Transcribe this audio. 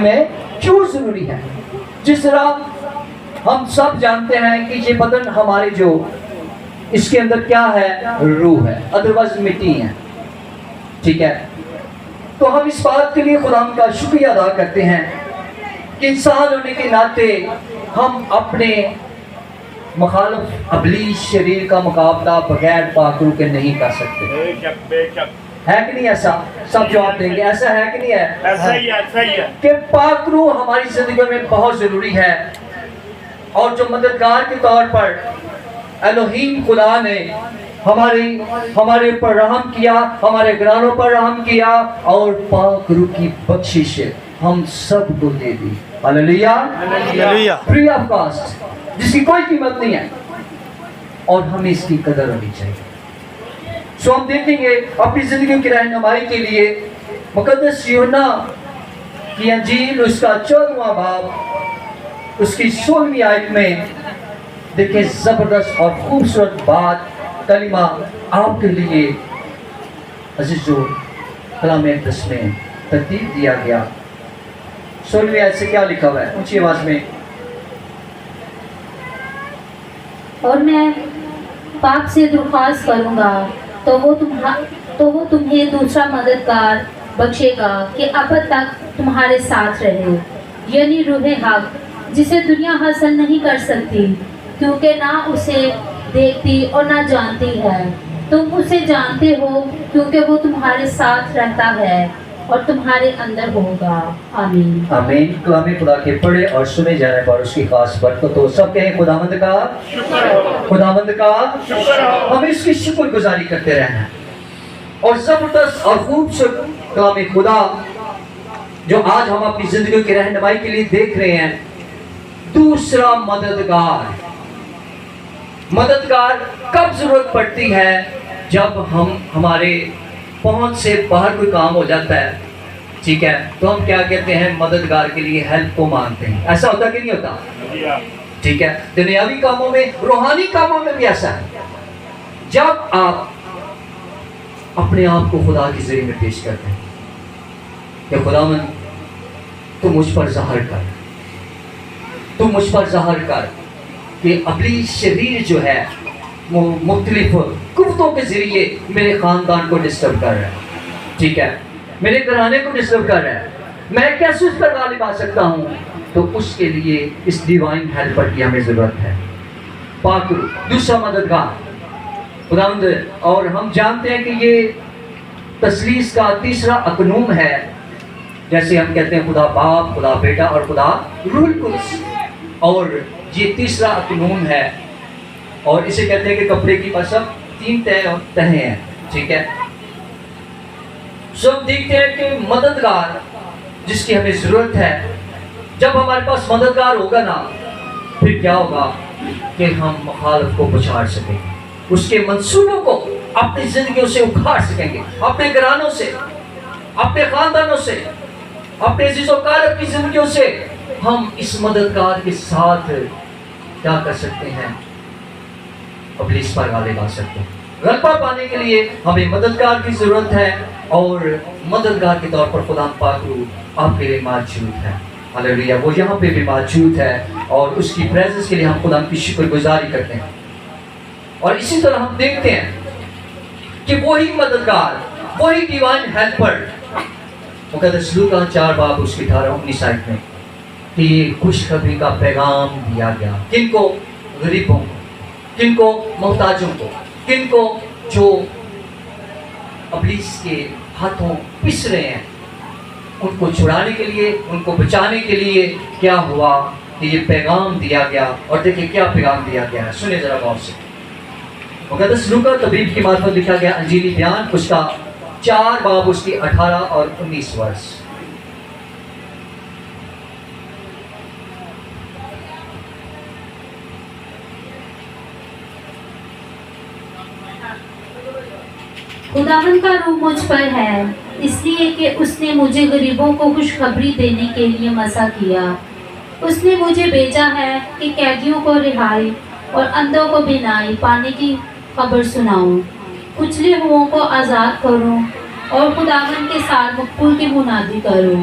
میں کیوں ضروری ہے؟ جس طرح ہم سب جانتے ہیں کہ یہ بدن ہمارے جو اس کے اندر کیا ہے؟ روح ہے، ادروائز مٹی ہے، ٹھیک ہے؟ تو ہم اس بات کے لیے خدا کا شکریہ ادا کرتے ہیں کہ انسان ہونے کے ناطے ہم اپنے مخالف ابلیس شریر کا مقابلہ بغیر پاک روح کے نہیں کر سکتے۔ ہے کہ نہیں ایسا؟ سب جواب دیں گے، ایسا ہے کہ نہیں ہے؟ ایسا ہی ہے کہ پاک روح ہماری زندگی میں بہت ضروری ہے، اور جو مددگار کے طور پر الوہیم خدا نے ہمارے پر رحم کیا، ہمارے گناہوں پر رحم کیا، اور پاک روح کی بخشش ہم سب کو دے دی۔ ہلیلویہ، فری آف کاسٹ، جس کی کوئی قیمت نہیں ہے، اور ہمیں اس کی قدر ہونی چاہیے۔ سو ہم دیکھیں گے اپنی زندگی کی رہنمائی کے لیے مقدس یوحنا کی انجیل اس کا 14واں باب اس کی 16ویں آیت میں دیکھیں زبردست اور خوبصورت بات کلمہ آپ کے لیے عزیزو کلام اقدس میں ترتیب دیا گیا۔ 16ویں آیت سے کیا لکھا ہوا ہے؟ اونچی آواز میں۔ اور میں باپ سے درخواست کروں گا تو وہ تمہیں دوسرا مددگار بخشے گا کہ ابد تک تمہارے ساتھ رہے، یعنی روح حق، جسے دنیا حاصل نہیں کر سکتی کیونکہ نہ اسے دیکھتی اور نہ جانتی ہے۔ تم اسے جانتے ہو کیونکہ وہ تمہارے ساتھ رہتا ہے اور تمہارے اندر ہوگا۔ آمین۔ آمین۔ کلام خدا کے پڑھے اور سنے جانے پر اس کی خاص برکت ہو۔ سب کہیں خداوند کا خداوند کا ہمیں اس کی شکر گزاری کرتے رہنا ہے۔ اور زبردست اور خوبصورت کلام خدا جو آج ہم اپنی زندگی کی رہنمائی کے لیے دیکھ رہے ہیں، دوسرا مددگار کب ضرورت پڑتی ہے؟ جب ہمارے پہنچ سے باہر کوئی کام ہو جاتا ہے، ٹھیک ہے، تو ہم کیا کہتے ہیں؟ مددگار کے لیے ہیلپ کو مانگتے ہیں۔ ایسا ہوتا کہ نہیں ہوتا؟ ٹھیک ہے، دنیاوی کاموں میں، روحانی کاموں میں بھی ایسا ہے۔ جب آپ اپنے آپ کو خدا کے ذریعے میں پیش کرتے ہیں کہ خداوند تو مجھ پر ظاہر کر کہ ابلیس شریر جو ہے وہ مختلف گفتوں کے ذریعے میرے خاندان کو ڈسٹرب کر رہا ہے، ٹھیک ہے، میرے گھرانے کو ڈسٹرب کر رہا ہے، میں کیسے اس پر غالب آ سکتا ہوں؟ تو اس کے لیے اس ڈیوائن ہیلپر کی ہمیں ضرورت ہے، پاک روح، دوسرا مددگار خداوند۔ اور ہم جانتے ہیں کہ یہ تثلیث کا تیسرا اقنوم ہے، جیسے ہم کہتے ہیں خدا باپ، خدا بیٹا اور خدا روح القدس، اور یہ تیسرا اقنوم ہے، اور اسے کہتے ہیں کہ کپڑے کی پسب 3 تہیں ہیں، ٹھیک ہے۔ سب دیکھتے ہیں کہ مددگار جس کی ہمیں ضرورت ہے، جب ہمارے پاس مددگار ہوگا نا، پھر کیا ہوگا کہ ہم مخالف کو پچھاڑ سکیں گے، اس کے منصوبوں کو اپنی زندگیوں سے اکھاڑ سکیں گے، اپنے گھرانوں سے، اپنے خاندانوں سے، اپنے عزیز و اقارب کی زندگیوں سے۔ ہم اس مددگار کے ساتھ کیا کر سکتے ہیں؟ ابلیس پر غالب آ سکتے ہیں۔ غلبہ پانے کے لیے ہمیں مددگار کی ضرورت ہے، اور مددگار کے طور پر خدا پاک روح آپ کے لیے موجود ہے۔ ہلیلویہ، وہ یہاں پہ بھی موجود ہے، اور اس کی پریزنس کے لیے ہم خدا کی شکر گزاری کرتے ہیں۔ اور اسی طرح ہم دیکھتے ہیں کہ وہی مددگار، وہی ڈیوائن ہیلپر، مقدس لوکا 4 باب اس کی 18-19 آیت میں کہ یہ خوشخبری کا پیغام دیا گیا، کن کو؟ غریبوں کو، کن کو؟ محتاجوں کو، کن کو؟ جو ابلیس کے ہاتھوں پس رہے ہیں، ان کو چھڑانے کے لیے، ان کو بچانے کے لیے کیا ہوا کہ یہ پیغام دیا گیا۔ اور دیکھیں کیا پیغام دیا گیا ہے، سنیں ذرا غور سے۔ مقدس لوکا طبیب کی معرفت لکھا گیا انجیلی بیان اس کا 4 باب اس کی 18 اور 19 ورس۔ خداوند کا روح مجھ پر ہے، اس لیے کہ اس نے مجھے غریبوں کو خوشخبری دینے کے لیے مسا کیا۔ اس نے مجھے بھیجا ہے کہ قیدیوں کو رہائی اور اندھوں کو بینائی پانے کی خبر سناؤں، کچلے ہوئوں کو آزاد کروں اور خداوند کے سال مقبول کی منادی کروں۔